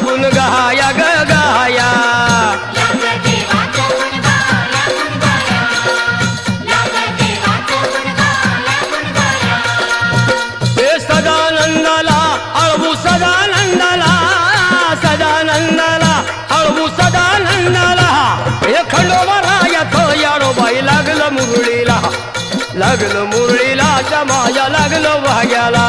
गुण गाया ग गाया सदानंदाला अळवू सदानंदाला सदानंदाला अळवू सदानंदाला हे खंडोबारायाच याडोबाई लागलं मुरळीला जमाया लागलं वाग्याला